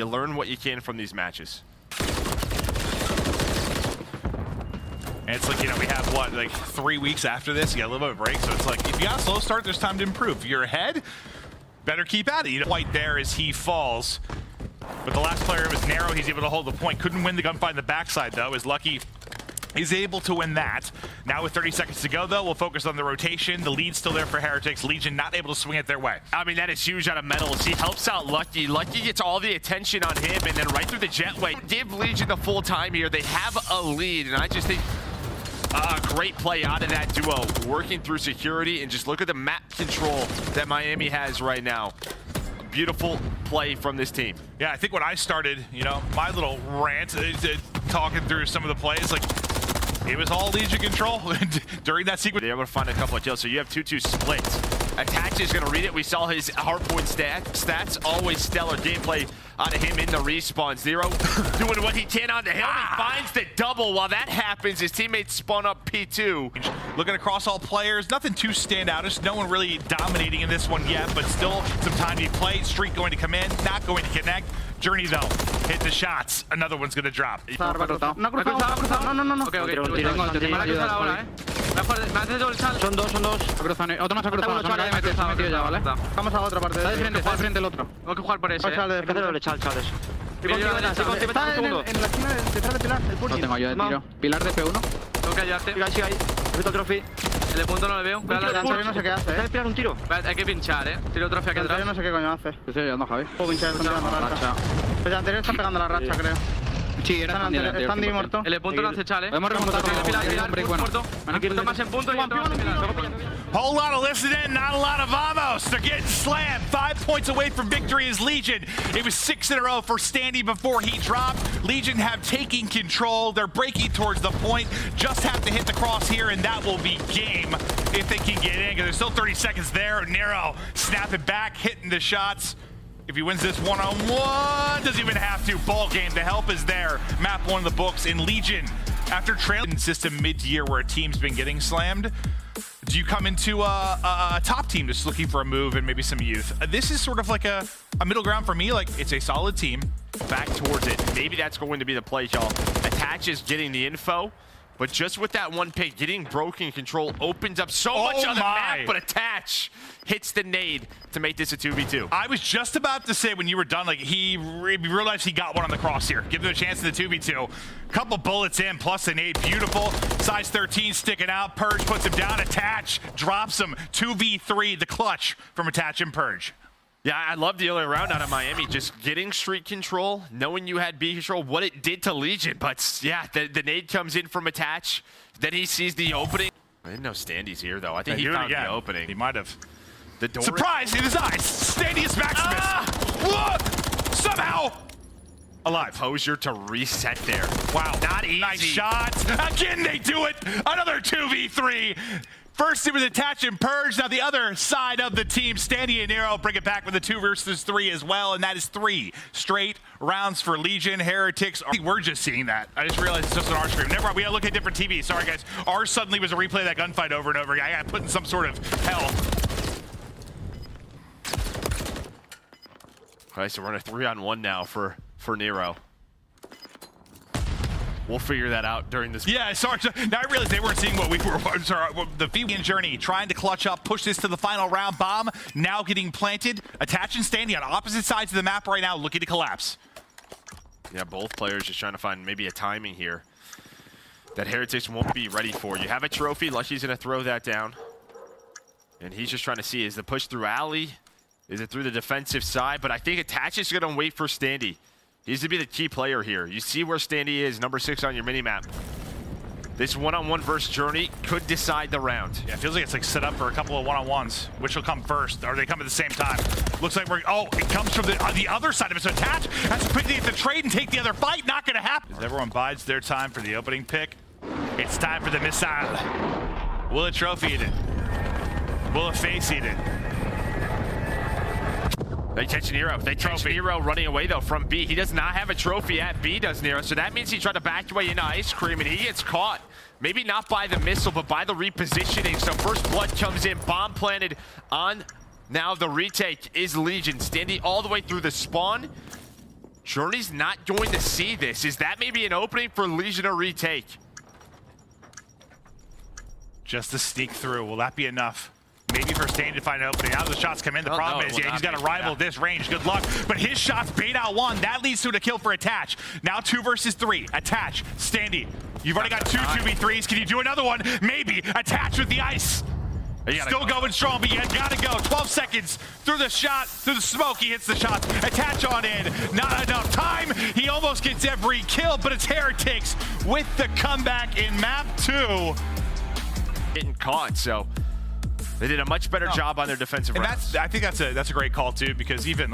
You learn what you can from these matches. And it's like, you know, we have what, like 3 weeks after this, you got a little bit of a break, so it's like, if you got a slow start, there's time to improve. If you're ahead, better keep at it. You know, quite there as he falls. But the last player was narrow, he's able to hold the point. Couldn't win the gunfight in the backside, though. Is lucky he's able to win that. Now with 30 seconds to go, though, we'll focus on the rotation. The lead's still there for Heretics. Legion not able to swing it their way. I mean, that is huge out of Metals. He helps out Lucky. Lucky gets all the attention on him, and then right through the jetway. Give Legion the full time here. They have a lead, and I just think great play out of that duo, working through security, and just look at the map control that Miami has right now. Beautiful play from this team. Yeah, I think when I started, you know, my little rant, talking through some of the plays, like, it was all Legion control during that sequence. They're able to find a couple of kills, so you have 2-2 splits. Attach is going to read it. We saw his hardpoint stats, always stellar gameplay out of him in the respawn. Zero doing what he can on the hill. He finds the double. While that happens, his teammates spawn up P2. Looking across all players, nothing too standoutish. No one really dominating in this one yet, but still some time to be played. Streak going to come in, not going to connect. Journey, though, hit the shots. Another one's going to drop. No. Okay. Son dos. Otro más ha cruzado. Se me metido ya, ¿vale? Vamos a otra parte. Está de frente el otro. Tengo que jugar por ese. Hay que hacerlo chal, chavales. Está en la esquina detrás de Pilar, el push. No tengo yo de tiro. Pilar de P1. Tengo que ayudarte. Sigue ahí. He trophy. El de punto no le veo. No sé qué hace, Está de Pilar un tiro. Hay que pinchar, Tiro trophy aquí atrás. Yo no sé qué coño hace. Estoy ayudando a Javi. Puedo pinchar, están pegando la racha. Pues el anterior están pegando la racha, creo. Sí, están de muerto. El de punto no hace chal, Podemos remontar. Pilar, muerto. Punto más en punto y otro más en Pilar. Whole lot of listening, not a lot of vamos. They're getting slammed. 5 points away from victory is Legion. It was 6 in a row for Standy before he dropped. Legion have taken control. They're breaking towards the point. Just have to hit the cross here, and that will be game if they can get in, because there's still 30 seconds there. Nero snapping back, hitting the shots. If he wins this one-on-one, doesn't even have to. Ball game, the help is there. Map one of the books in Legion. After trailing system mid-year where a team's been getting slammed, do you come into a top team just looking for a move and maybe some youth? This is sort of like a middle ground for me. Like, it's a solid team. Back towards it. Maybe that's going to be the play, y'all. Attach is getting the info, but just with that one pick, getting broken control opens up so much on the map, but Attach hits the nade to make this a 2v2. I was just about to say when you were done, like, he realized he got one on the cross here. Give him a chance in the 2v2. Couple bullets in, plus a nade. Beautiful. Size 13 sticking out. Purge puts him down. Attach drops him. 2v3, the clutch from Attach and Purge. Yeah, I love the other round out of Miami. Just getting streak control, knowing you had B control, what it did to Legion. But yeah, the nade comes in from Attach. Then he sees the opening. I didn't know Standy's here, though. I think he found the opening. He might have. The door. Surprise in his eyes. Standy's Maximus. What? Somehow alive. Posure to reset there. Wow. Not easy. Nice shots. Again, they do it. Another 2v3. First it was Attach and Purge. Now the other side of the team, Standy and Nero, bring it back with a 2 versus 3 as well. And that is 3 straight rounds for Legion. Heretics. We're just seeing that. I just realized it's just on our screen. Never mind. We gotta look at different TVs. Sorry, guys. Ours suddenly was a replay of that gunfight over and over again. I got put in some sort of hell. All right, so we're on a 3-on-1 now for Nero. We'll figure that out during this. Yeah, sorry. Now I realized they weren't seeing what we were. Sorry, the Vegan Journey trying to clutch up, push this to the final round. Bomb now getting planted. Attach and Standy on opposite sides of the map right now, looking to collapse. Yeah, both players just trying to find maybe a timing here that Heretics won't be ready for. You have a trophy. Lucky's going to throw that down. And he's just trying to see, is the push through alley? Is it through the defensive side? But I think Attach is going to wait for Standy. He needs to be the key player here. You see where Standy is, number 6 on your minimap. This one-on-one versus Journey could decide the round. Yeah, it feels like it's like set up for a couple of one-on-ones. Which will come first, or they come at the same time. Looks like we're, it comes from the other side of it. So Attach has to quickly hit the trade and take the other fight. Not gonna happen. As everyone bides their time for the opening pick, it's time for the missile. Will a trophy eat it? Will a face eat it? They catch Nero. They catch Nero running away, though, from B. He does not have a trophy at B, does Nero. So that means he tried to back away into Ice Cream, and he gets caught. Maybe not by the missile, but by the repositioning. So first blood comes in. Bomb planted on now the retake is Legion. Standing all the way through the spawn. Journey's not going to see this. Is that maybe an opening for Legion to retake? Just to sneak through. Will that be enough? Maybe for Stain to find an opening. Now the shots come in. The problem is, he's got a rival this range. Good luck. But his shots bait out one. That leads to a kill for Attach. Now 2 versus 3. Attach. Standy. You've already got 2 2v3s. Can you do another one? Maybe. Attach with the ice. Still going strong, but you gotta go. 12 seconds through the shot, through the smoke. He hits the shot. Attach on in. Not enough time. He almost gets every kill, but it's Heretics with the comeback in map 2. Getting caught, so they did a much better job on their defensive rounds. I think that's a great call too, because even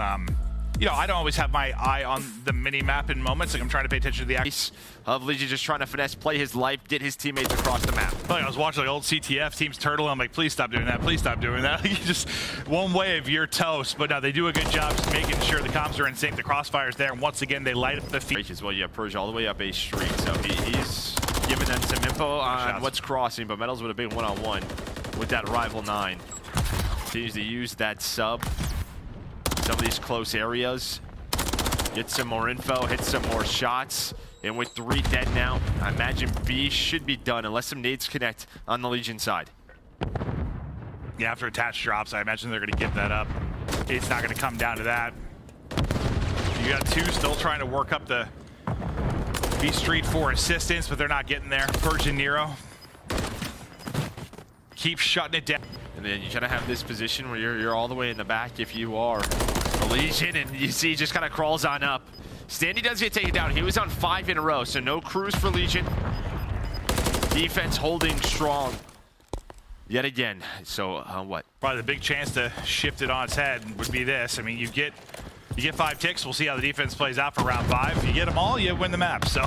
you know, I don't always have my eye on the mini map in moments. Like I'm trying to pay attention to the action of Legion, just trying to finesse, play his life, get his teammates across the map. Like I was watching like old CTF teams turtle. I'm like, please stop doing that. Please stop doing that. You just one wave, you're toast. But no, they do a good job just making sure the comms are in sync. The crossfire's there, and once again they light up the feed. As well, you have Purge all the way up A Street, so he's giving them some info on what's crossing. But Metals with a big one-on-one with that rival 9. Continues to use that sub. Some of these close areas. Get some more info, hit some more shots. And with 3 dead now, I imagine B should be done unless some nades connect on the Legion side. Yeah, after Attach drops, I imagine they're going to get that up. It's not going to come down to that. You got 2 still trying to work up the B Street for assistance, but they're not getting there. Purge and Nero keep shutting it down. And then you kind of have this position where you're all the way in the back if you are the Legion, and you see he just kind of crawls on up. Standy does get taken down. He was on 5 in a row, so no cruise for Legion. Defense holding strong yet again. So what? Probably the big chance to shift it on its head would be this. I mean, you get 5 ticks. We'll see how the defense plays out for round 5. If you get them all, you win the map. So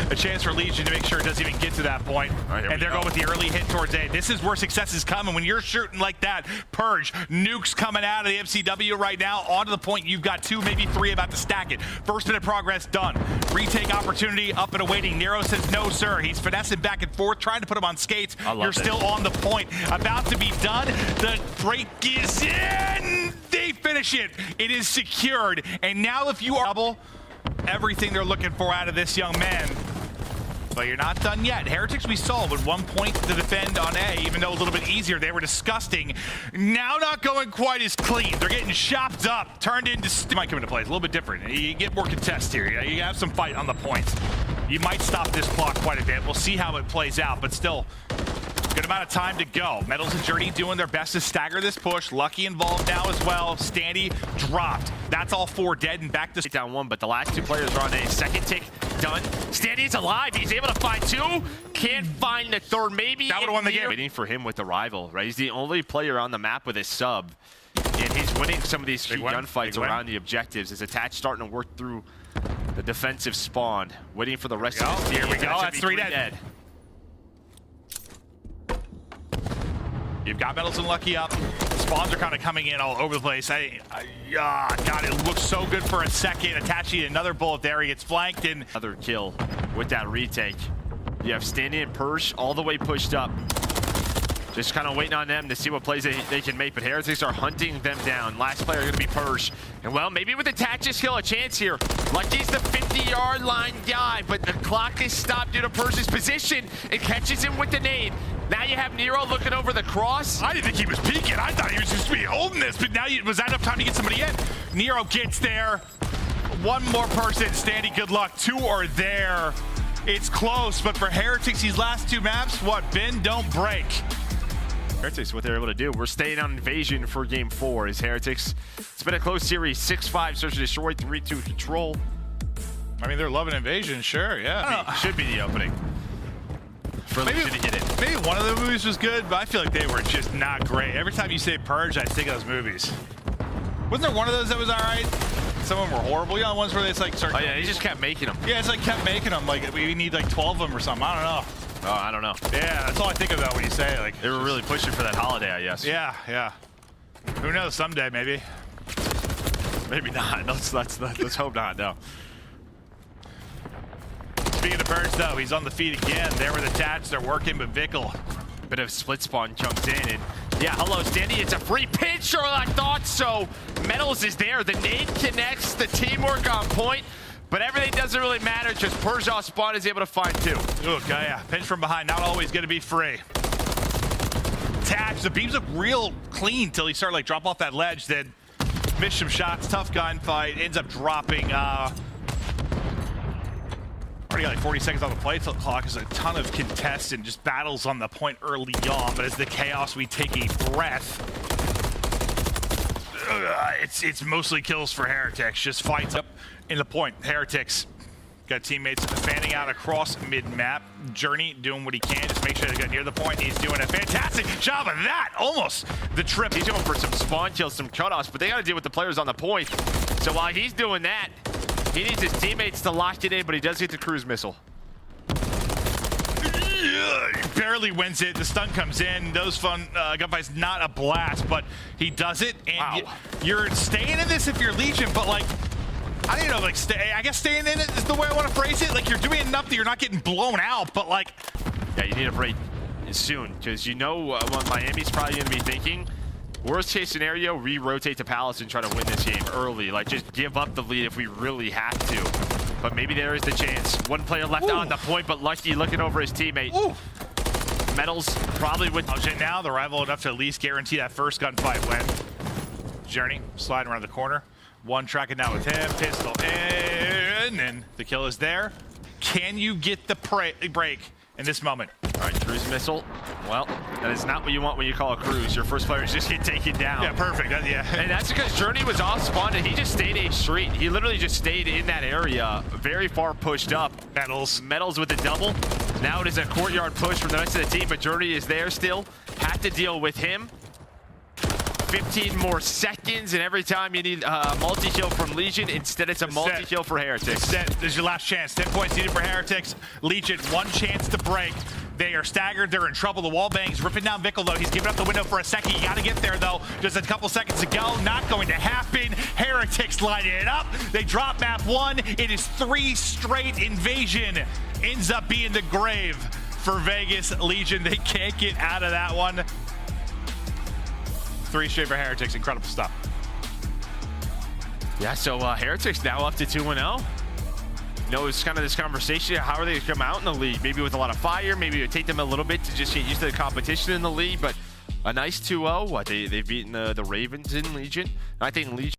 a chance for Legion to make sure it doesn't even get to that point. Right, and they're going with the early hit towards A. This is where success is coming. When you're shooting like that, Purge, nukes coming out of the MCW right now. On to the point, you've got 2, maybe 3 about to stack it. First bit of progress done. Retake opportunity up and awaiting. Nero says no, sir. He's finessing back and forth, trying to put him on skates. You're still on the point. About to be done. The break is in. They finish it. It is secured. And now if you are double, everything they're looking for out of this young man. But you're not done yet. Heretics we saw with 1 point to defend on A, even though a little bit easier. They were disgusting. Now not going quite as clean. They're getting chopped up, turned into... might come into play. It's a little bit different. You get more contest here. You have some fight on the points. You might stop this clock quite a bit. We'll see how it plays out, but still... good amount of time to go. Metals and Journey doing their best to stagger this push. Lucky involved now as well. Standy dropped. That's all 4 dead and back to down 1, but the last 2 players are on a second tick. Done. Standy's alive. He's able to find 2. Can't find the 3rd. Maybe that would have won the game. Waiting for him with the rival, right? He's the only player on the map with a sub, and he's winning some of these key gunfights around the objectives. His Attach starting to work through the defensive spawn, waiting for the rest of his team. Here we go. That's 3 dead. You've got Metals and Lucky up. Spawns are kind of coming in all over the place. God, it looks so good for a second. Attaching another bullet there. He gets flanked and another kill with that retake. You have Standy and Purge all the way pushed up. Just kind of waiting on them to see what plays they can make, but Heretics are hunting them down. Last player going to be Purge. And well, maybe with Attach's kill, a chance here. Lucky's the 50-yard line guy, but the clock is stopped due to Purge's position. It catches him with the nade. Now you have Nero looking over the cross. I didn't think he was peeking. I thought he was just be holding this, but now was that enough time to get somebody in? Nero gets there. 1 more person. Standy, good luck. 2 are there. It's close, but for Heretics, these last 2 maps, what? Bend, don't break. Heretics, what they're able to do. We're staying on Invasion for game 4 as Heretics. It's been a close series. 6-5 search and destroy, 3-2 control. I mean, they're loving Invasion, sure, yeah. Should be the opening for Legion to get it. Maybe one of the movies was good, but I feel like they were just not great. Every time you say Purge, I think of those movies. Wasn't there one of those that was all right? Some of them were horrible. You know, the ones where they like start... oh, yeah, he just kept making them. Yeah, it's like kept making them. Like, we need like 12 of them or something. I don't know. Oh, I don't know. Yeah, that's all I think of though when you say like... they were really pushing for that holiday, I guess. Yeah, yeah. Who knows, someday maybe. Maybe not. Let's hope not, no. Speaking of Purge though, he's on the feet again. There with Attach, they're working, but Vickle. Bit of split spawn jumps in, and yeah, hello, Standy. It's a free pinch, or I thought so. Metals is there. The nade connects. The teamwork on point. But everything doesn't really matter, just Persia's spawn is able to find two. Look, yeah, pinch from behind, not always going to be free. Attached, the beams look real clean till he started like drop off that ledge, then missed some shots, tough gunfight, ends up dropping. Already got like 40 seconds on the play clock. There's a ton of contests and just battles on the point early on, but as the chaos, we take a breath. It's mostly kills for Heretics, just fights up in the point. Heretics got teammates fanning out across mid-map. Journey doing what he can, just make sure they get near the point. He's doing a fantastic job of that. Almost the trip. He's going for some spawn kills, some cutoffs, but they got to deal with the players on the point. So while he's doing that, he needs his teammates to lock it in, but he does get the cruise missile. He barely wins it. The stun comes in. Those fun gunfights, not a blast, but he does it. And wow. You're staying in this if you're Legion, but like, I don't know, like, I guess staying in it is the way I want to phrase it. Like, you're doing enough that you're not getting blown out, but like... Yeah, you need a break soon, because you know what Miami's probably going to be thinking. Worst case scenario, re-rotate to Palace and try to win this game early. Like, just give up the lead if we really have to. But maybe there is the chance. One player left on the point, but Lucky looking over his teammate. Ooh. Metals probably with... Now, the rival enough to at least guarantee that first gunfight win. Journey sliding around the corner. One tracking down with him, pistol in, and the kill is there. Can you get the break in this moment? All right, cruise missile. Well, that is not what you want when you call a cruise. Your first player is just get taken down. Yeah, perfect. Yeah. And that's because Journey was off spawn and he just stayed a street. He literally just stayed in that area, very far pushed up. Metals with the double. Now it is a courtyard push from the rest of the team, but Journey is there still. Have to deal with him. 15 more seconds, and every time you need a multi-kill from Legion, instead it's a multi-kill for Heretics. This is your last chance. 10 points needed for Heretics. Legion, one chance to break. They are staggered. They're in trouble. The wall bang's ripping down Vickle, though. He's giving up the window for a second. You got to get there, though. Just a couple seconds to go. Not going to happen. Heretics lighting it up. They drop map one. It is 3 straight invasion. Ends up being the grave for Vegas Legion. They can't get out of that one. 3 straight for Heretics. Incredible stuff. Yeah, so Heretics now up to 2-0. You know, it's kind of this conversation. How are they going to come out in the league? Maybe with a lot of fire. Maybe it would take them a little bit to just get used to the competition in the league. But a nice 2-0. They've beaten the Ravens in Legion. I think Legion...